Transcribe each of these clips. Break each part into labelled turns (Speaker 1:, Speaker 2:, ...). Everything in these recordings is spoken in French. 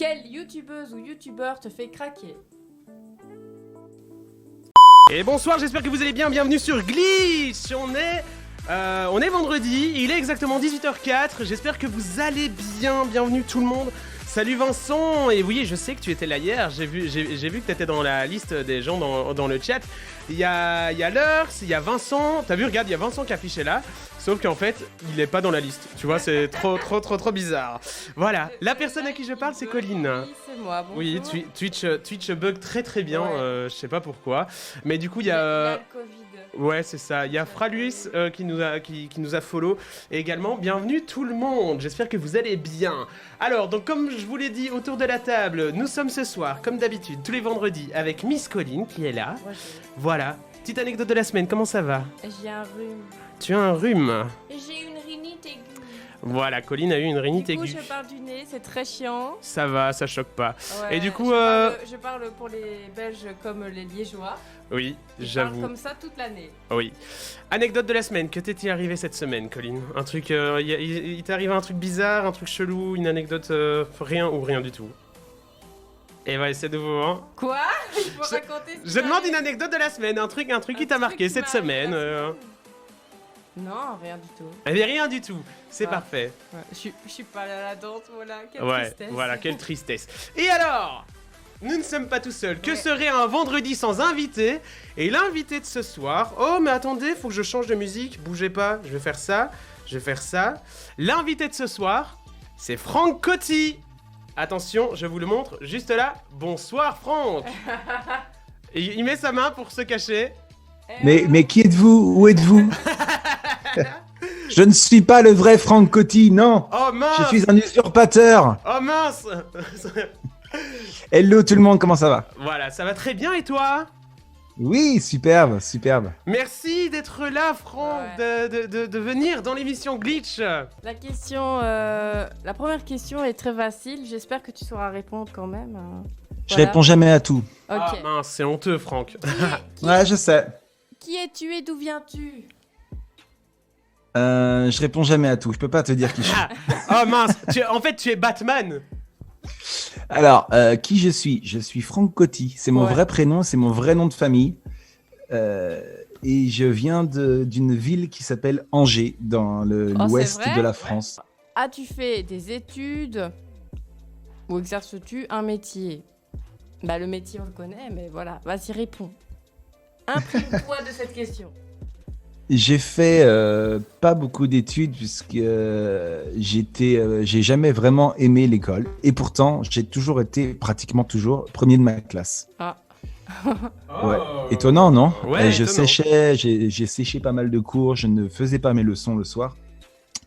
Speaker 1: Quelle youtubeuse ou youtubeur te fait craquer?
Speaker 2: Et bonsoir, j'espère que vous allez bien, bienvenue sur Glitch. On est vendredi, il est exactement 18h04, j'espère que vous allez bien, bienvenue tout le monde. Salut Vincent, et oui, je sais que tu étais là hier, j'ai vu que tu étais dans la liste des gens dans le chat. Il y a Lurs, il y a Vincent, t'as vu, regarde, il y a Vincent qui est affiché là, sauf qu'en fait, il est pas dans la liste, tu vois, c'est trop bizarre. Voilà, la personne à qui je parle, c'est Colline.
Speaker 1: Oui, c'est moi, bonjour.
Speaker 2: Oui, Twitch bug très bien,
Speaker 1: Ouais.
Speaker 2: je sais pas pourquoi, mais du coup, il y
Speaker 1: Il
Speaker 2: a...
Speaker 1: a le Covid.
Speaker 2: Ouais, c'est ça. Il y a Fralus qui nous a follow. Et également, bienvenue tout le monde. J'espère que vous allez bien. Alors, donc comme je vous l'ai dit autour de la table, nous sommes ce soir, comme d'habitude, tous les vendredis, avec Miss Colline qui est là.
Speaker 1: Moi,
Speaker 2: Voilà. Petite anecdote de la semaine, comment ça va?
Speaker 1: j'ai un rhume.
Speaker 2: Tu as un rhume.
Speaker 1: J'ai une rhinite aiguë.
Speaker 2: Voilà, Colline a eu une rhinite
Speaker 1: Du coup,
Speaker 2: aiguë.
Speaker 1: je parle du nez, c'est très chiant.
Speaker 2: Ça va, ça choque pas.
Speaker 1: Ouais,
Speaker 2: Et du coup,
Speaker 1: je parle pour les Belges comme les Liégeois.
Speaker 2: Oui,
Speaker 1: Je parle
Speaker 2: j'avoue.
Speaker 1: comme ça toute l'année.
Speaker 2: Oui. Anecdote de la semaine, que t'est-il arrivé cette semaine, Colline? Un truc, il t'est arrivé un truc bizarre, un truc chelou, une anecdote, rien ou rien du tout? Et ouais, c'est nouveau, hein?
Speaker 1: Quoi? Il faut raconter ce qui
Speaker 2: Je demande
Speaker 1: m'arrive.
Speaker 2: une anecdote de la semaine, un truc qui t'a marqué cette
Speaker 1: m'arrive
Speaker 2: semaine.
Speaker 1: la semaine. Non, rien du tout.
Speaker 2: Eh bien, rien du tout, c'est
Speaker 1: Ah.
Speaker 2: parfait.
Speaker 1: Ouais, je suis pas allée à la danse, voilà. Quelle
Speaker 2: Ouais,
Speaker 1: tristesse.
Speaker 2: voilà, quelle tristesse. Et alors, nous ne sommes pas tout seuls. Que
Speaker 1: Ouais.
Speaker 2: serait un vendredi sans invité? Et l'invité de ce soir... Oh, mais attendez, faut que je change de musique. Bougez pas, je vais faire ça, je vais faire ça. L'invité de ce soir, c'est Franck Coty. Attention, je vous le montre juste là. Bonsoir, Franck. Et il met sa main pour se cacher.
Speaker 3: Mais qui êtes-vous? Où êtes-vous? Je ne suis pas le vrai Franck Coty, non.
Speaker 2: Oh mince.
Speaker 3: Je suis un usurpateur.
Speaker 2: Oh mince.
Speaker 3: Hello tout le monde, comment ça va?
Speaker 2: Voilà, ça va très bien et toi?
Speaker 3: Oui, superbe, superbe.
Speaker 2: Merci d'être là, Franck, de venir dans l'émission Glitch.
Speaker 1: La question, la première question est très facile. J'espère que tu sauras répondre quand même.
Speaker 3: Je réponds jamais à tout.
Speaker 1: Ok.
Speaker 2: Ah mince, c'est honteux, Franck.
Speaker 3: Ouais, je sais.
Speaker 1: Qui es-tu et d'où viens-tu?
Speaker 3: Je réponds jamais à tout. Je peux pas te dire qui je suis.
Speaker 2: Oh mince, en fait, tu es Batman.
Speaker 3: Alors, qui je suis? Je suis Franck Coty. C'est mon
Speaker 1: Ouais.
Speaker 3: vrai prénom, c'est mon vrai nom de famille. Et je viens d'une ville qui s'appelle Angers, dans
Speaker 1: c'est
Speaker 3: l'ouest
Speaker 1: vrai
Speaker 3: de la France.
Speaker 1: As-tu fait des études ou exerces-tu un métier? Bah le métier on le connaît, mais voilà. Vas-y, réponds. Imprime-toi de cette question.
Speaker 3: J'ai fait pas beaucoup d'études puisque j'ai jamais vraiment aimé l'école et pourtant j'ai toujours été pratiquement toujours premier de ma classe.
Speaker 1: Ah.
Speaker 3: Ouais. Étonnant, non?
Speaker 2: Ouais,
Speaker 3: Je
Speaker 2: étonnant.
Speaker 3: j'ai séché pas mal de cours, je ne faisais pas mes leçons le soir.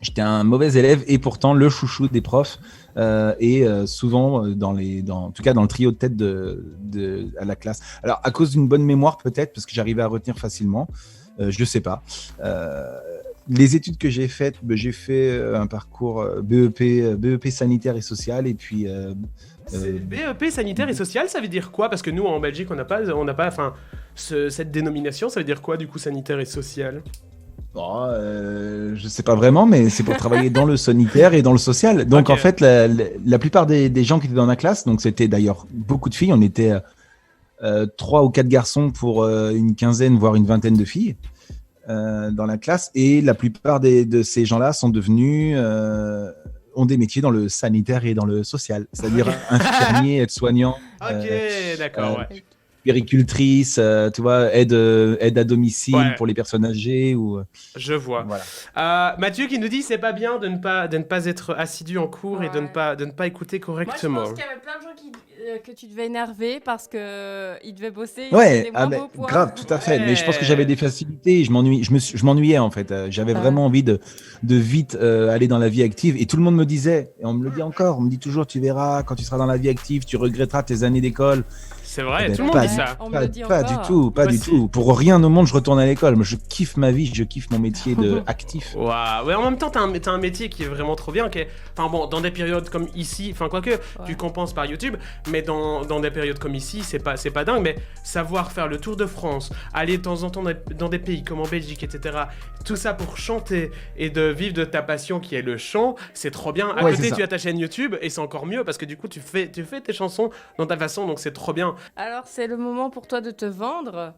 Speaker 3: J'étais un mauvais élève et pourtant le chouchou des profs et souvent en tout cas dans le trio de tête à la classe. Alors à cause d'une bonne mémoire peut-être parce que j'arrivais à retenir facilement. Je sais pas. Les études que j'ai faites, j'ai fait un parcours BEP sanitaire et social et puis
Speaker 2: C'est BEP sanitaire et social, ça veut dire quoi? Parce que nous, en Belgique, on n'a pas, enfin, cette dénomination. Ça veut dire quoi, du coup, sanitaire et social?
Speaker 3: je sais pas vraiment, mais c'est pour travailler dans le sanitaire et dans le social. Donc
Speaker 2: Ok.
Speaker 3: en fait, la plupart des gens qui étaient dans la classe, donc c'était d'ailleurs beaucoup de filles, on était 3 ou 4 garçons pour une quinzaine, voire une vingtaine de filles dans la classe. Et la plupart de ces gens-là sont devenus, ont des métiers dans le sanitaire et dans le social. C'est-à-dire infirmier, aide-soignant,
Speaker 2: Ok, d'accord, ouais.
Speaker 3: puéricultrice, tu vois, aide à domicile
Speaker 2: Ouais.
Speaker 3: pour les personnes âgées. Ou,
Speaker 2: Je vois.
Speaker 3: voilà.
Speaker 2: Mathieu qui nous dit c'est pas bien de ne pas être assidu en cours et de
Speaker 1: Ouais.
Speaker 2: ne pas écouter
Speaker 1: Moi, je
Speaker 2: correctement.
Speaker 1: pense qu'il y avait plein de gens que tu devais énerver parce que ils devaient bosser.
Speaker 3: Ouais,
Speaker 1: ils
Speaker 3: mais
Speaker 1: beaux points.
Speaker 3: grave, tout à fait.
Speaker 2: Ouais.
Speaker 3: Mais je pense que j'avais des facilités. Je m'ennuyais en fait. J'avais
Speaker 1: Ouais.
Speaker 3: vraiment envie de vite aller dans la vie active. Et tout le monde me disait, et on me le dit encore, on me dit toujours, tu verras, quand tu seras dans la vie active, tu regretteras tes années d'école.
Speaker 2: C'est vrai,
Speaker 3: Eh ben,
Speaker 2: tout le monde
Speaker 3: pas
Speaker 2: dit
Speaker 3: du-
Speaker 2: ça.
Speaker 1: On me
Speaker 3: Pas,
Speaker 1: le dit
Speaker 3: pas
Speaker 1: encore.
Speaker 3: du tout, pas
Speaker 2: Moi
Speaker 3: du
Speaker 2: aussi.
Speaker 3: tout. Pour rien au monde, je retourne à l'école. Moi, je kiffe ma vie, je kiffe mon métier de actif.
Speaker 2: Waouh. Ouais, en même temps, t'as un métier qui est vraiment trop bien. Enfin bon, dans des périodes comme ici, enfin quoique, tu compenses par YouTube, mais dans des périodes comme ici, c'est pas dingue. Mais savoir faire le tour de France, aller de temps en temps dans des pays comme en Belgique, etc. Tout ça pour chanter et de vivre de ta passion qui est le chant, c'est trop bien. À
Speaker 3: Ouais,
Speaker 2: côté,
Speaker 3: c'est ça.
Speaker 2: tu as ta chaîne YouTube et c'est encore mieux parce que du coup, tu fais tes chansons dans ta façon, donc c'est trop bien.
Speaker 1: Alors, c'est le moment pour toi de te vendre,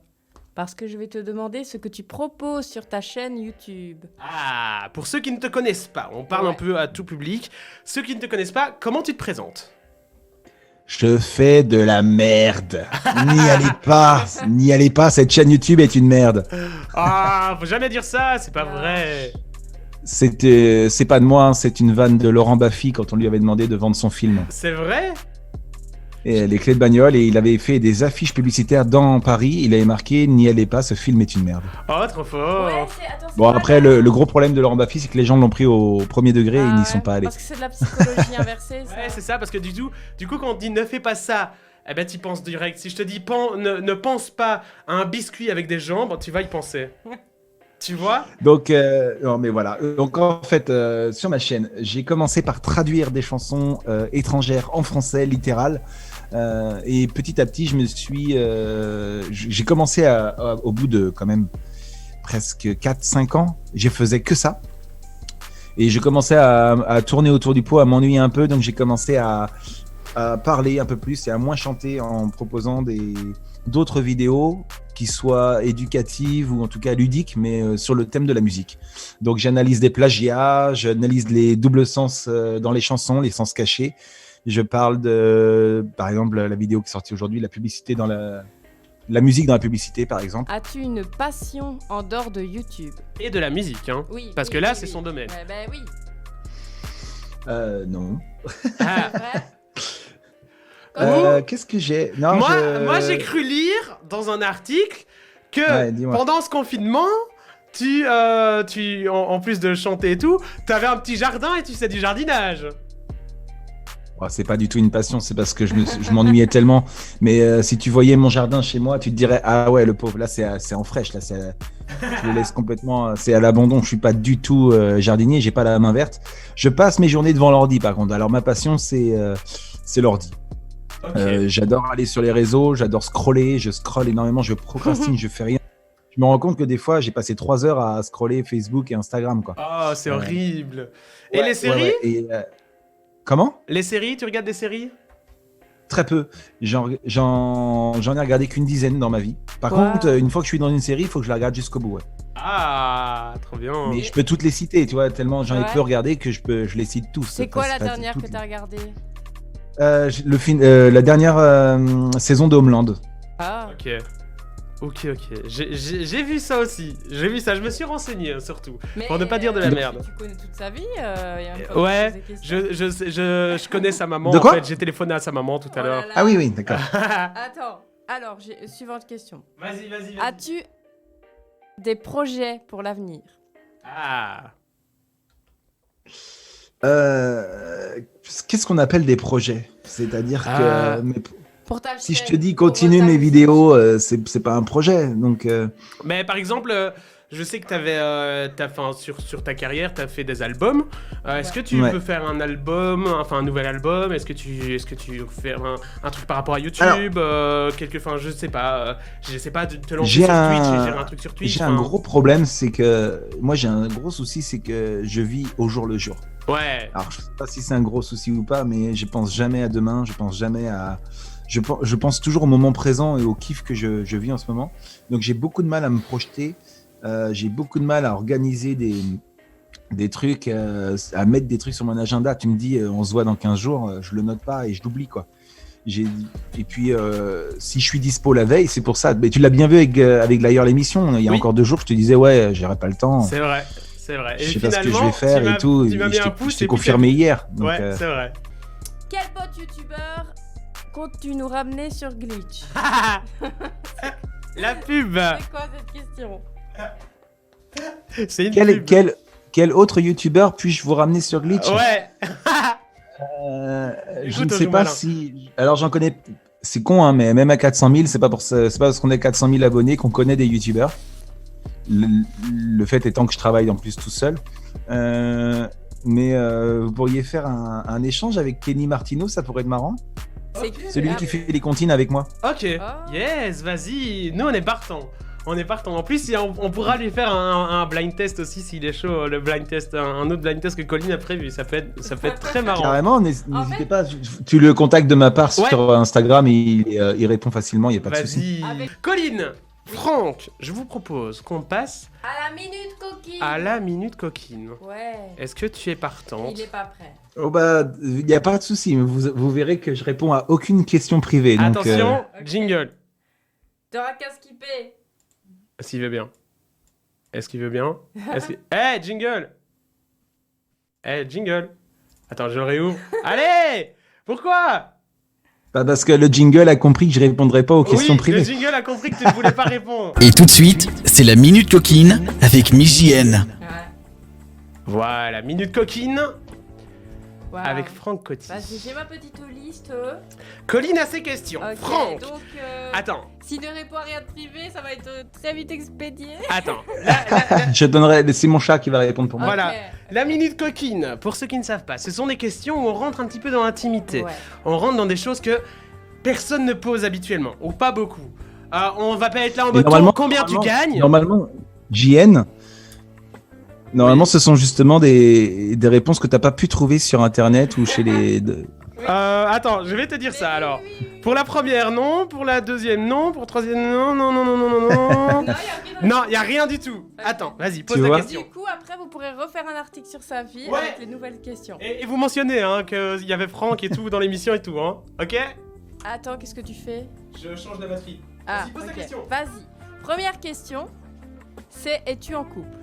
Speaker 1: parce que je vais te demander ce que tu proposes sur ta chaîne YouTube.
Speaker 2: Ah, pour ceux qui ne te connaissent pas, on parle un peu à tout public. Ceux qui ne te connaissent pas, comment tu te présentes?
Speaker 3: Je fais de la merde. N'y allez pas. Cette chaîne YouTube est une merde.
Speaker 2: Ah, faut jamais dire ça, c'est pas vrai.
Speaker 3: C'est pas de moi, hein, c'est une vanne de Laurent Baffy quand on lui avait demandé de vendre son film.
Speaker 2: C'est vrai?
Speaker 3: Et les clés de bagnole, et il avait fait des affiches publicitaires dans Paris. Il avait marqué N'y allez pas, ce film est une merde.
Speaker 2: Oh, trop fort.
Speaker 3: Bon, après, le gros problème de Laurent Baffy, c'est que les gens l'ont pris au premier degré et ils n'y sont pas allés.
Speaker 1: Parce que c'est de la psychologie inversée, ça.
Speaker 2: Ouais, c'est ça, parce que du coup, quand on dit ne fais pas ça, eh ben, tu penses direct. Si je te dis ne pense pas à un biscuit avec des jambes, tu vas y penser. Tu vois?
Speaker 3: Donc, non, mais voilà. Donc, en fait, sur ma chaîne, j'ai commencé par traduire des chansons étrangères en français, littéral. Et petit à petit, j'ai commencé au bout de quand même presque 4-5 ans, je faisais que ça. Et je commençais à tourner autour du pot, à m'ennuyer un peu. Donc, j'ai commencé à parler un peu plus et à moins chanter en proposant d'autres vidéos qui soient éducatives ou en tout cas ludiques, mais sur le thème de la musique. Donc j'analyse des plagiats, j'analyse les doubles sens dans les chansons, les sens cachés. Je parle de, par exemple, la vidéo qui est sortie aujourd'hui, la publicité dans la musique dans la publicité, par exemple.
Speaker 1: As-tu une passion en dehors de YouTube?
Speaker 2: Et de la musique, hein.
Speaker 1: Oui.
Speaker 2: Parce que là, c'est son domaine.
Speaker 1: Ben oui.
Speaker 3: Non.
Speaker 2: Ah.
Speaker 1: C'est vrai?
Speaker 3: Qu'est-ce que j'ai? Non,
Speaker 2: Moi, j'ai cru lire dans un article que
Speaker 3: Ouais, dis-moi.
Speaker 2: pendant ce confinement, en plus de chanter et tout, t'avais un petit jardin et tu faisais du jardinage.
Speaker 3: Oh, c'est pas du tout une passion, c'est parce que je m'ennuyais tellement. Mais si tu voyais mon jardin chez moi, tu te dirais ah ouais, le pauvre, là c'est en fraîche, là je le laisse complètement, c'est à l'abandon. Je suis pas du tout jardinier, j'ai pas la main verte. Je passe mes journées devant l'ordi par contre. Alors ma passion c'est l'ordi.
Speaker 2: Ok.
Speaker 3: J'adore aller sur les réseaux, j'adore scroller, je scrolle énormément, je procrastine, je fais rien. Je me rends compte que des fois j'ai passé 3 heures à scroller Facebook et Instagram quoi.
Speaker 2: Oh, c'est horrible. Et
Speaker 3: Ouais,
Speaker 2: les séries?
Speaker 3: ouais. Et, comment?
Speaker 2: Les séries, tu regardes des séries?
Speaker 3: Très peu. J'en ai regardé qu'une dizaine dans ma vie. Par
Speaker 1: Wow.
Speaker 3: contre, une fois que je suis dans une série, il faut que je la regarde jusqu'au bout. Ouais.
Speaker 2: Ah, trop bien.
Speaker 3: Mais je peux toutes les citer, tu vois, tellement j'en ai
Speaker 1: Ouais.
Speaker 3: peu regardé que je les cite tous.
Speaker 1: C'est quoi la
Speaker 3: Enfin,
Speaker 1: dernière
Speaker 3: toutes
Speaker 1: que t'as regardée?
Speaker 3: la dernière saison de Homeland.
Speaker 1: Ah.
Speaker 2: Ok. J'ai vu ça aussi. J'ai vu ça. Je me suis renseigné hein, surtout.
Speaker 1: Mais,
Speaker 2: Pour ne pas dire de la merde.
Speaker 1: Tu connais toute sa vie y a même pas
Speaker 2: Ouais,
Speaker 1: de poser des questions.
Speaker 2: je connais sa maman.
Speaker 3: De quoi
Speaker 2: En fait, j'ai téléphoné à sa maman tout à
Speaker 1: Oh là
Speaker 2: l'heure.
Speaker 1: là.
Speaker 3: Ah oui, d'accord.
Speaker 1: Attends. Alors, suivante question.
Speaker 2: Vas-y.
Speaker 1: As-tu des projets pour l'avenir?
Speaker 2: Ah.
Speaker 3: Qu'est-ce qu'on appelle des projets? C'est-à-dire que
Speaker 1: Pour ta
Speaker 3: si je te
Speaker 1: chaîne,
Speaker 3: dis
Speaker 1: pour
Speaker 3: continue
Speaker 1: ta
Speaker 3: mes
Speaker 1: musique.
Speaker 3: vidéos, c'est pas un projet. Donc
Speaker 2: Mais par exemple, je sais que sur ta carrière, t'as fait des albums. Est-ce que tu
Speaker 3: Ouais.
Speaker 2: veux faire un album, enfin un nouvel album? Est-ce que tu veux faire un truc par rapport à YouTube? Je sais pas. J'essaie pas de te lancer
Speaker 3: J'ai
Speaker 2: sur
Speaker 3: un-
Speaker 2: Twitch et gérer un truc sur Twitch.
Speaker 3: j'ai un
Speaker 2: enfin.
Speaker 3: gros problème, c'est que moi j'ai un gros souci, c'est que je vis au jour le jour.
Speaker 2: Ouais.
Speaker 3: Alors, je sais pas si c'est un gros souci ou pas, mais je pense jamais à demain, je pense jamais à... Je pense toujours au moment présent et au kiff que je vis en ce moment. Donc, j'ai beaucoup de mal à me projeter, j'ai beaucoup de mal à organiser des trucs, à mettre des trucs sur mon agenda. Tu me dis, on se voit dans 15 jours, je le note pas et je l'oublie, quoi. Et puis, si je suis dispo la veille, c'est pour ça. Mais tu l'as bien vu avec d'ailleurs l'émission, il y a
Speaker 2: Oui.
Speaker 3: encore 2 jours, je te disais, ouais, j'aurai pas le temps.
Speaker 2: C'est vrai. Et
Speaker 3: Je sais pas ce que je
Speaker 2: finalement,
Speaker 3: vais faire
Speaker 2: tu m'as-
Speaker 3: et tout.
Speaker 2: Tu m'as mis
Speaker 3: Je
Speaker 2: un
Speaker 3: t'ai
Speaker 2: pouce
Speaker 3: je t'ai
Speaker 2: et puis
Speaker 3: confirmé hier. Donc,
Speaker 2: Ouais, c'est vrai.
Speaker 1: Quel pote youtubeur comptes-tu nous ramener sur Glitch?
Speaker 2: La pub.
Speaker 1: C'est quoi cette question?
Speaker 2: C'est une pub.
Speaker 3: quel autre youtubeur puis-je vous ramener sur Glitch?
Speaker 2: Ouais.
Speaker 3: Je
Speaker 2: Écoute,
Speaker 3: ne
Speaker 2: on
Speaker 3: sais
Speaker 2: joue
Speaker 3: pas
Speaker 2: malin.
Speaker 3: si. Alors, j'en connais c'est con, hein, mais même à 400 000, c'est pas parce qu'on a 400 000 abonnés qu'on connaît des youtubeurs. Le fait étant que je travaille en plus tout seul. Mais vous pourriez faire un échange avec Kenny Martino, ça pourrait être marrant.
Speaker 1: C'est
Speaker 3: Celui qui fait les comptines avec moi.
Speaker 2: Ok,
Speaker 1: Oh.
Speaker 2: yes, vas-y. Nous, on est partants. On est partant. En plus, on pourra lui faire un blind test aussi s'il est chaud. Le blind test, un autre blind test que Colin a prévu. Ça peut être très marrant.
Speaker 3: Carrément, n'hésitez pas. Tu le contactes de ma part
Speaker 2: Ouais.
Speaker 3: sur Instagram, il répond facilement, il n'y a pas de souci.
Speaker 2: Vas-y.
Speaker 1: Avec-
Speaker 2: Colin, Franck, je vous propose qu'on passe
Speaker 1: À la minute coquine.
Speaker 2: à la minute coquine.
Speaker 1: Ouais.
Speaker 2: Est-ce que tu es partante?
Speaker 1: Il est pas prêt.
Speaker 3: Oh bah, il n'y a pas de souci, mais vous verrez que je réponds à aucune question privée. Donc,
Speaker 2: Attention,
Speaker 1: Ok.
Speaker 2: jingle.
Speaker 1: T'auras qu'à skipper.
Speaker 2: S'il veut bien. Est-ce qu'il veut bien? Eh, jingle! Eh, jingle! Attends, je le réouvre. Allez! Pourquoi?
Speaker 3: Pas parce que le jingle a compris que je répondrai pas aux questions
Speaker 2: Oui,
Speaker 3: privées.
Speaker 2: le jingle a compris que tu ne voulais pas répondre.
Speaker 4: Et tout de suite, c'est la Minute Coquine avec MJN.
Speaker 1: Ouais.
Speaker 2: Voilà, minute coquine
Speaker 1: Wow.
Speaker 2: avec Franck Coty.
Speaker 1: Vas-y, j'ai ma petite liste.
Speaker 2: Colline a ses questions.
Speaker 1: Ok,
Speaker 2: Franck!
Speaker 1: donc,
Speaker 2: Attends,
Speaker 1: s'il ne répond à rien de privé, ça va être très vite expédié.
Speaker 2: attends.
Speaker 3: Je donnerai. C'est mon chat qui va répondre pour moi.
Speaker 2: Voilà.
Speaker 1: Ok.
Speaker 2: La minute coquine, pour ceux qui ne savent pas, ce sont des questions où on rentre un petit peu dans l'intimité.
Speaker 1: Ouais.
Speaker 2: On rentre dans des choses que personne ne pose habituellement, ou pas beaucoup. On va pas être là en mode
Speaker 3: normalement-
Speaker 2: combien tu gagnes.
Speaker 3: Normalement, JN. Normalement, ce sont justement des réponses que t'as pas pu trouver sur internet ou chez les.
Speaker 2: Attends, je vais te dire ça
Speaker 1: Mais
Speaker 2: alors.
Speaker 1: oui, oui.
Speaker 2: Pour la première, non. Pour la deuxième, non. Pour la troisième, non, non, non, non, non, non, non.
Speaker 1: Non, y a rien de-
Speaker 2: Non, y a rien du tout. Attends, vas-y, pose
Speaker 3: Tu
Speaker 2: la
Speaker 3: vois
Speaker 2: question.
Speaker 1: Du coup, après, vous pourrez refaire un article sur sa vie
Speaker 2: Ouais.
Speaker 1: avec les nouvelles questions.
Speaker 2: Et vous mentionnez hein, qu'il y avait Franck et tout dans l'émission et tout, hein. Ok?
Speaker 1: Attends, qu'est-ce que tu fais?
Speaker 2: Je change la batterie.
Speaker 1: Ah,
Speaker 2: Vas-y, pose la
Speaker 1: ok.
Speaker 2: question.
Speaker 1: Vas-y. Première question, c'est es-tu en couple?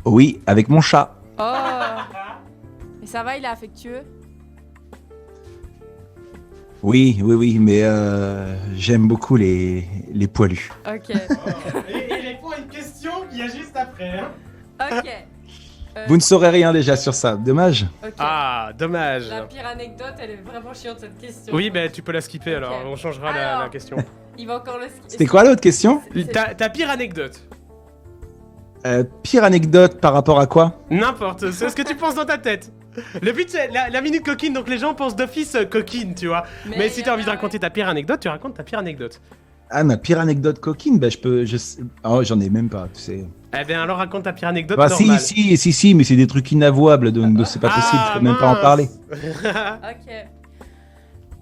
Speaker 3: Oui, avec mon chat.
Speaker 1: Oh. Mais ça va, il est affectueux?
Speaker 3: Oui, mais j'aime beaucoup les poilus.
Speaker 1: Ok.
Speaker 2: Et il répond à une question qu'il y a juste après, hein.
Speaker 1: Ok.
Speaker 3: Vous ne saurez rien déjà sur ça. Dommage.
Speaker 1: Ok.
Speaker 2: Ah, dommage.
Speaker 1: La pire anecdote, elle est vraiment chiante cette question.
Speaker 2: Oui, bah tu peux la skipper alors,
Speaker 1: Ok.
Speaker 2: on changera la
Speaker 1: Alors.
Speaker 2: question.
Speaker 1: Il va encore le.
Speaker 3: C'était quoi l'autre question?
Speaker 2: Ta pire anecdote?
Speaker 3: Pire anecdote par rapport à quoi?
Speaker 2: N'importe, c'est ce que tu penses dans ta tête. Le but c'est la minute coquine, donc les gens pensent d'office coquine, tu vois. Mais si
Speaker 1: y
Speaker 2: t'as
Speaker 1: a
Speaker 2: envie de
Speaker 1: pas-
Speaker 2: raconter ta pire anecdote, tu racontes ta pire anecdote.
Speaker 3: Ah, ma pire anecdote coquine, bah oh, j'en ai même pas, tu sais.
Speaker 2: Eh bien alors raconte ta pire anecdote
Speaker 3: Bah
Speaker 2: normale.
Speaker 3: si, mais c'est des trucs inavouables, donc c'est pas possible, je peux même pas en
Speaker 2: mince.
Speaker 3: parler.
Speaker 1: Ok.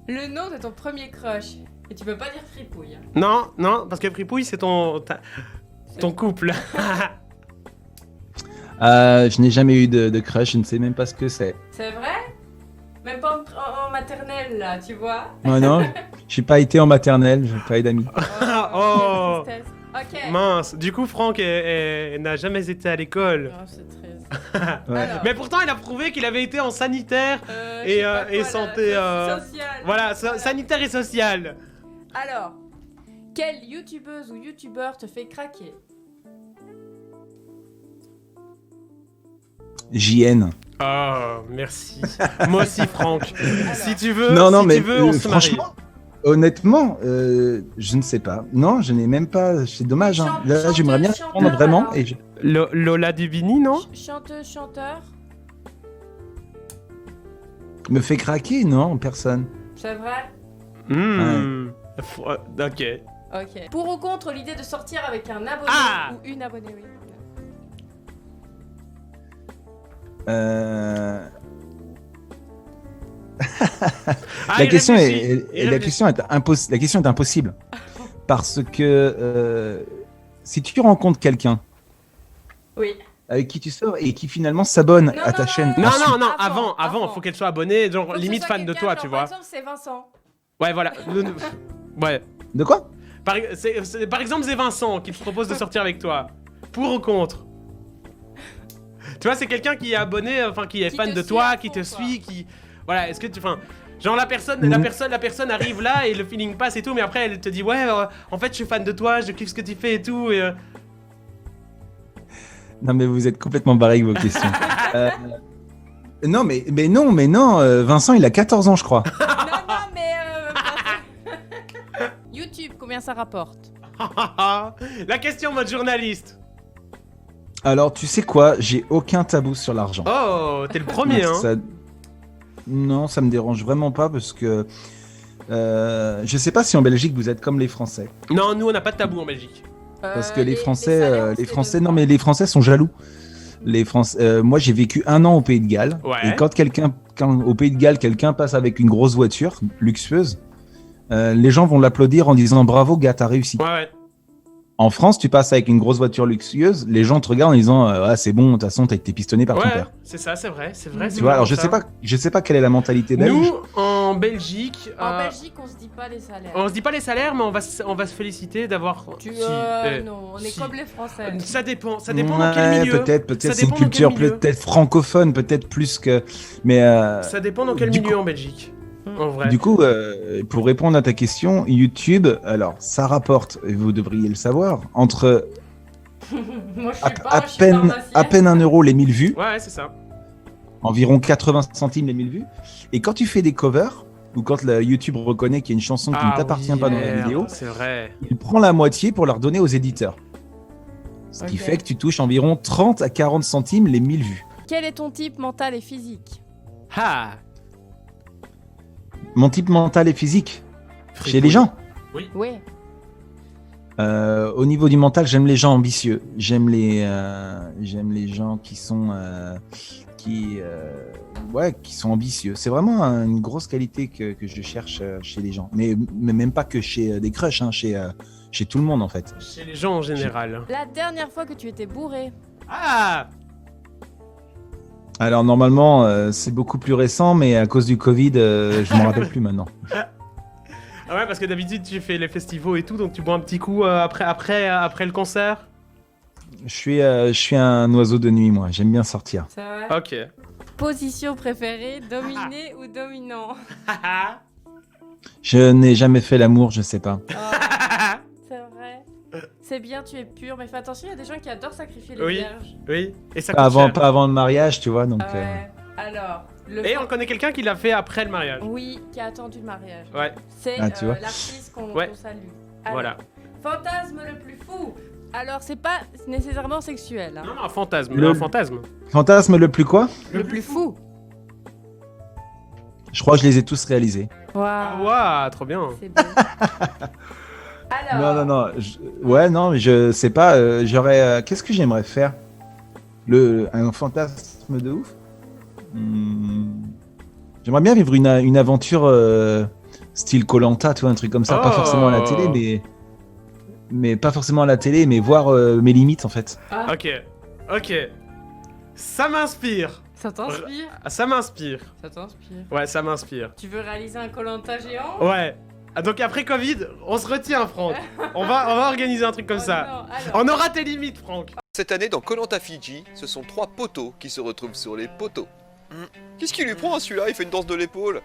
Speaker 1: Le nom de ton premier crush. Et tu peux pas dire fripouille.
Speaker 2: Non, non, parce que Fripouille c'est ton couple.
Speaker 3: Je n'ai jamais eu de crush, je ne sais même pas ce que c'est.
Speaker 1: C'est vrai? Même pas en maternelle là, tu vois?
Speaker 3: Non, non, j'ai pas été en maternelle, j'ai pas eu d'amis.
Speaker 2: Oh.
Speaker 1: quelle tristesse. Ok.
Speaker 2: Mince, du coup Franck n'a jamais été à l'école.
Speaker 1: Oh, c'est triste.
Speaker 3: Ouais.
Speaker 1: Alors,
Speaker 2: Mais pourtant il a prouvé qu'il avait été en sanitaire.
Speaker 1: je
Speaker 2: et,
Speaker 1: sais pas
Speaker 2: et
Speaker 1: quoi,
Speaker 2: santé,
Speaker 1: là, sociale.
Speaker 2: Voilà, sanitaire et social.
Speaker 1: Alors, quelle youtubeuse ou youtubeur te fait craquer?
Speaker 3: JN.
Speaker 2: Oh, merci. Moi aussi, Franck. Si tu veux,
Speaker 3: Non,
Speaker 2: si
Speaker 3: mais
Speaker 2: tu veux, on se marie.
Speaker 3: franchement, honnêtement, je ne sais pas. Non, je n'ai même pas. C'est dommage. Hein. Là, j'aimerais bien
Speaker 1: Chanteur,
Speaker 3: répondre vraiment.
Speaker 1: alors.
Speaker 3: Et
Speaker 2: Lola Dubini, non?
Speaker 1: Chanteuse, chanteur?
Speaker 3: me fait craquer, non, personne.
Speaker 1: C'est vrai?
Speaker 2: Ok.
Speaker 1: Ok. Pour ou contre l'idée de sortir avec un abonné
Speaker 2: Ah
Speaker 1: ou une abonnée, oui.
Speaker 3: Euh,
Speaker 2: Ah,
Speaker 3: la
Speaker 2: il
Speaker 3: question
Speaker 2: réfléchit, il
Speaker 3: la
Speaker 2: réfléchit.
Speaker 3: question est impossible parce que si tu rencontres quelqu'un
Speaker 1: Oui.
Speaker 3: avec qui tu sors et qui finalement s'abonne
Speaker 1: Non,
Speaker 3: à ta
Speaker 1: non,
Speaker 3: chaîne,
Speaker 2: Non,
Speaker 3: ensuite-
Speaker 2: non, non,
Speaker 1: Avant,
Speaker 2: avant, faut qu'elle soit abonnée, genre
Speaker 1: Faut que ce
Speaker 2: limite
Speaker 1: soit
Speaker 2: fan de
Speaker 1: quelqu'un,
Speaker 2: toi,
Speaker 1: genre,
Speaker 2: tu
Speaker 1: Par
Speaker 2: vois.
Speaker 1: exemple, c'est Vincent.
Speaker 2: Ouais, voilà. Ouais.
Speaker 3: De quoi?
Speaker 2: Par exemple, c'est Vincent qui te propose de sortir avec toi. Pour ou contre? Tu vois, c'est quelqu'un qui est abonné, enfin qui est
Speaker 1: Qui
Speaker 2: fan
Speaker 1: te
Speaker 2: de
Speaker 1: suit
Speaker 2: toi,
Speaker 1: à
Speaker 2: qui
Speaker 1: fond,
Speaker 2: te
Speaker 1: quoi.
Speaker 2: suit, qui. Voilà, est-ce que tu. Enfin. Genre la personne arrive là et le feeling passe et tout, mais après elle te dit ouais, en fait je suis fan de toi, je kiffe ce que tu fais et tout. Et,
Speaker 3: Non, mais vous êtes complètement barré avec vos questions. Non, mais non, Vincent, il a 14 ans, je crois.
Speaker 1: Non, non, mais combien ça rapporte?
Speaker 2: La question, mode journaliste.
Speaker 3: Alors, tu sais quoi? J'ai aucun tabou sur l'argent.
Speaker 2: Oh, t'es le premier, hein.
Speaker 3: Non, ça me dérange vraiment pas parce que je sais pas si en Belgique vous êtes comme les Français.
Speaker 2: Non, nous on n'a pas de tabou en Belgique.
Speaker 3: Parce que les Français,
Speaker 1: salaires,
Speaker 3: non mais les Français sont jaloux. Les Français, moi j'ai vécu 1 an au Pays de Galles
Speaker 2: Ouais.
Speaker 3: et quand au Pays de Galles quelqu'un passe avec une grosse voiture luxueuse, les gens vont l'applaudir en disant bravo gars, t'as réussi.
Speaker 2: Ouais.
Speaker 3: En France, tu passes avec une grosse voiture luxueuse, les gens te regardent en disant ah c'est bon, de toute façon t'as été pistonné par ton
Speaker 2: Ouais,
Speaker 3: père.
Speaker 2: c'est ça, c'est vrai.
Speaker 3: Tu vois, alors je sais pas quelle est la mentalité belge.
Speaker 2: Nous, en Belgique,
Speaker 1: En Belgique, on se dit pas les salaires.
Speaker 2: on se dit pas les salaires, mais on va se féliciter d'avoir.
Speaker 1: Non, on est comme les Français.
Speaker 2: Ça dépend dans quel milieu.
Speaker 3: Peut-être
Speaker 2: Ça
Speaker 3: c'est une
Speaker 2: dépend dans quel
Speaker 3: culture
Speaker 2: milieu.
Speaker 3: peut-être francophone, peut-être plus que. Mais
Speaker 2: Ça dépend dans quel
Speaker 3: du
Speaker 2: milieu
Speaker 3: coup-
Speaker 2: en Belgique. En vrai.
Speaker 3: du coup, pour répondre à ta question, YouTube, alors ça rapporte, et vous devriez le savoir, entre
Speaker 1: Moi, je
Speaker 3: à,
Speaker 1: suis pas
Speaker 3: à
Speaker 1: un chien
Speaker 3: peine à peine 1 euro les 1000 vues,
Speaker 2: Ouais, c'est ça.
Speaker 3: environ 80 centimes les 1000 vues. Et quand tu fais des covers, ou quand YouTube reconnaît qu'il y a une chanson qui ne t'appartient pas dans la
Speaker 2: merde,
Speaker 3: vidéo,
Speaker 2: C'est vrai.
Speaker 3: il prend la moitié pour la redonner aux éditeurs. Ce qui
Speaker 1: Ok.
Speaker 3: fait que tu touches environ 30 à 40 centimes les 1000 vues.
Speaker 1: Quel est ton type mental et physique?
Speaker 2: Ah.
Speaker 3: Mon type mental et physique, chez les gens.
Speaker 1: Oui.
Speaker 3: Au niveau du mental, j'aime les gens ambitieux. J'aime les gens qui sont qui sont ambitieux. C'est vraiment une grosse qualité que je cherche chez les gens. Mais même pas que chez des crushs, hein, chez tout le monde en fait.
Speaker 2: Chez les gens en général.
Speaker 1: La dernière fois que tu étais bourré?
Speaker 2: Ah.
Speaker 3: Alors normalement, c'est beaucoup plus récent, mais à cause du Covid, je m'en rappelle plus maintenant.
Speaker 2: Ah ouais, parce que d'habitude tu fais les festivals et tout, donc tu bois un petit coup après le concert.
Speaker 3: Je suis un oiseau de nuit, moi. J'aime bien sortir.
Speaker 1: C'est vrai.
Speaker 2: Ok.
Speaker 1: Position préférée, dominé ou dominant?
Speaker 3: Je n'ai jamais fait l'amour, je sais pas.
Speaker 1: Oh, c'est vrai. C'est bien, tu es pur, mais fais attention, il y a des gens qui adorent sacrifier les
Speaker 2: Oui.
Speaker 1: vierges.
Speaker 2: Oui. Et ça
Speaker 3: Pas
Speaker 2: coûte cher.
Speaker 3: avant le mariage, tu vois. Donc,
Speaker 1: Ah ouais. Alors,
Speaker 2: Et on connaît quelqu'un qui l'a fait après le mariage.
Speaker 1: oui, qui a attendu le mariage.
Speaker 2: Ouais.
Speaker 1: C'est
Speaker 3: Ah, tu vois.
Speaker 1: l'artiste qu'on
Speaker 2: Ouais.
Speaker 1: salue. Alors,
Speaker 2: Voilà.
Speaker 1: fantasme le plus fou. Alors, c'est pas nécessairement sexuel. Hein.
Speaker 2: Non, un fantasme.
Speaker 3: Le-
Speaker 2: Un fantasme.
Speaker 3: Fantasme le plus quoi?
Speaker 1: Le plus fou.
Speaker 3: Je crois que je les ai tous réalisés.
Speaker 2: Ah,
Speaker 1: Waouh.
Speaker 2: waouh, trop bien.
Speaker 1: C'est beau. Alors.
Speaker 3: Non. Ouais, non, mais je sais pas. J'aurais. Qu'est-ce que j'aimerais faire? Un fantasme de ouf? J'aimerais bien vivre une aventure style Koh-Lanta, tu vois, un truc comme ça. Pas
Speaker 2: Oh.
Speaker 3: forcément à la télé, mais pas forcément à la télé, mais voir mes limites en fait.
Speaker 1: Ah,
Speaker 2: Ok. Ça m'inspire.
Speaker 1: ça t'inspire?
Speaker 2: Ah, ça m'inspire.
Speaker 1: Ça t'inspire.
Speaker 2: Ouais, ça m'inspire.
Speaker 1: Tu veux réaliser un Koh-Lanta géant?
Speaker 2: Ouais. Ah, donc après Covid, on se retient, Franck. on va organiser un truc comme
Speaker 1: Oh
Speaker 2: ça.
Speaker 1: non, alors.
Speaker 2: On aura tes limites, Franck.
Speaker 5: Cette année, dans Koh-Lanta Fidji, ce sont 3 poteaux qui se retrouvent sur les poteaux. Qu'est-ce qu'il lui prend celui-là? Il fait une danse de l'épaule.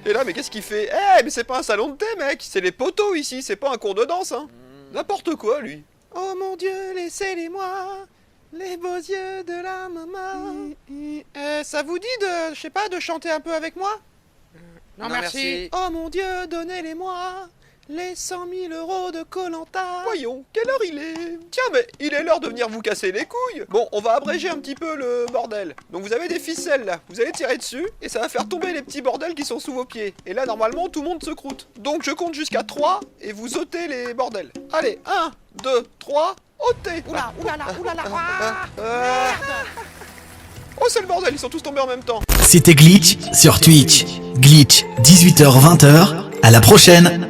Speaker 5: Et là, mais qu'est-ce qu'il fait? Eh, mais c'est pas un salon de thé, mec! C'est les poteaux ici, c'est pas un cours de danse, hein! N'importe quoi, lui! Oh mon Dieu, laissez-les-moi! Les beaux yeux de la maman! Ça vous dit de, je sais pas, de chanter un peu avec moi?
Speaker 6: Non, merci.
Speaker 5: Oh mon Dieu, donnez-les-moi! Les 100 000 euros de Koh-Lanta. Voyons, quelle heure il est? Tiens, mais il est l'heure de venir vous casser les couilles. Bon, on va abréger un petit peu le bordel. Donc vous avez des ficelles là, vous allez tirer dessus et ça va faire tomber les petits bordels qui sont sous vos pieds. Et là, normalement, tout le monde se croûte. Donc je compte jusqu'à 3 et vous ôtez les bordels. Allez, 1, 2, 3, ôtez.
Speaker 6: Oula, oulala, oulala,
Speaker 5: Oh, c'est le bordel, ils sont tous tombés en même temps.
Speaker 4: C'était Glitch sur Twitch. Glitch, 18h-20h. À la prochaine!